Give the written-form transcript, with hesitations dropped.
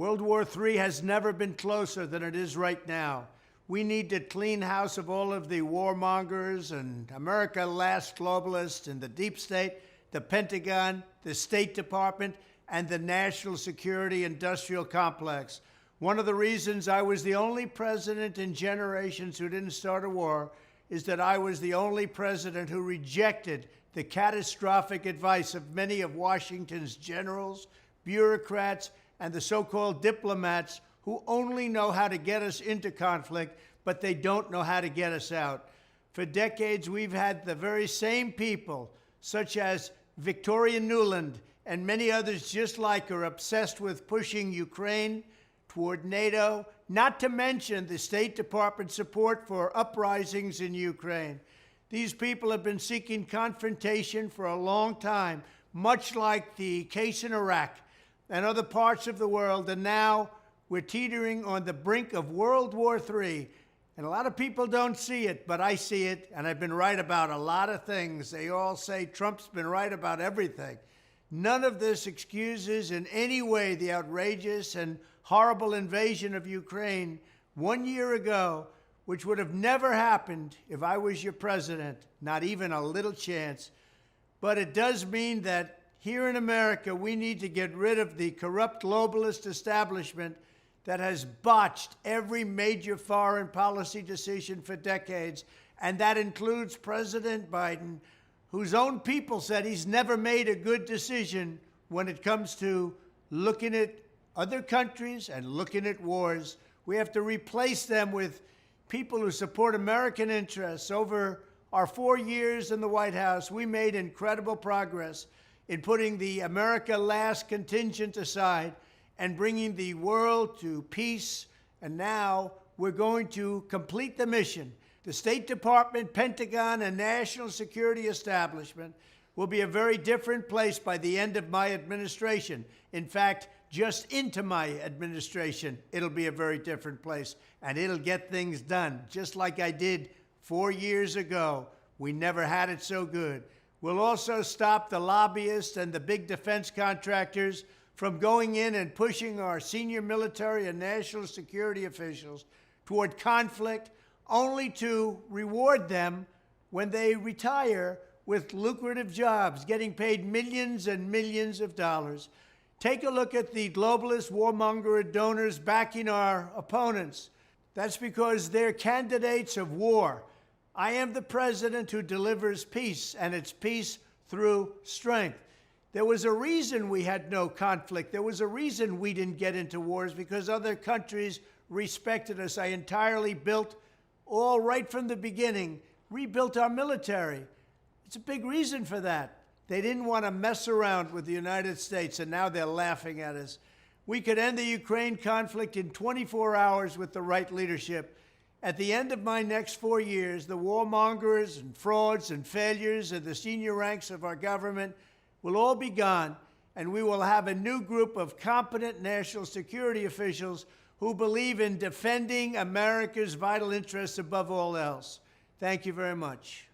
World War III has never been closer than it is right now. We need to clean house of all of the warmongers and America last globalists in the deep state, the Pentagon, the State Department, and the national security industrial complex. One of the reasons I was the only president in generations who didn't start a war is that I was the only president who rejected the catastrophic advice of many of Washington's generals, bureaucrats, and the so-called diplomats who only know how to get us into conflict, but they don't know how to get us out. For decades, we've had the very same people, such as Victoria Nuland and many others just like her, obsessed with pushing Ukraine toward NATO, not to mention the State Department support for uprisings in Ukraine. These people have been seeking confrontation for a long time, much like the case in Iraq and other parts of the world, and now we're teetering on the brink of World War III. And a lot of people don't see it, but I see it, and I've been right about a lot of things. They all say Trump's been right about everything. None of this excuses in any way the outrageous and horrible invasion of Ukraine 1 year ago, which would have never happened if I was your president, not even a little chance. But it does mean that here in America, we need to get rid of the corrupt globalist establishment that has botched every major foreign policy decision for decades, and that includes President Biden, whose own people said he's never made a good decision when it comes to looking at other countries and looking at wars. We have to replace them with people who support American interests. Over our 4 years in the White House, we made incredible progress in putting the America last contingent aside and bringing the world to peace. And now we're going to complete the mission. The State Department, Pentagon, and national security establishment will be a very different place by the end of my administration. In fact, just into my administration, it'll be a very different place, and it'll get things done, just like I did 4 years ago. We never had it so good. We'll also stop the lobbyists and the big defense contractors from going in and pushing our senior military and national security officials toward conflict, only to reward them when they retire with lucrative jobs, getting paid millions and millions of dollars. Take a look at the globalist warmonger donors backing our opponents. That's because they're candidates of war. I am the president who delivers peace, and it's peace through strength. There was a reason we had no conflict. There was a reason we didn't get into wars, because other countries respected us. I entirely built, all right from the beginning, rebuilt our military. It's a big reason for that. They didn't want to mess around with the United States, and now they're laughing at us. We could end the Ukraine conflict in 24 hours with the right leadership. At the end of my next 4 years, the warmongers and frauds and failures of the senior ranks of our government will all be gone, and we will have a new group of competent national security officials who believe in defending America's vital interests above all else. Thank you very much.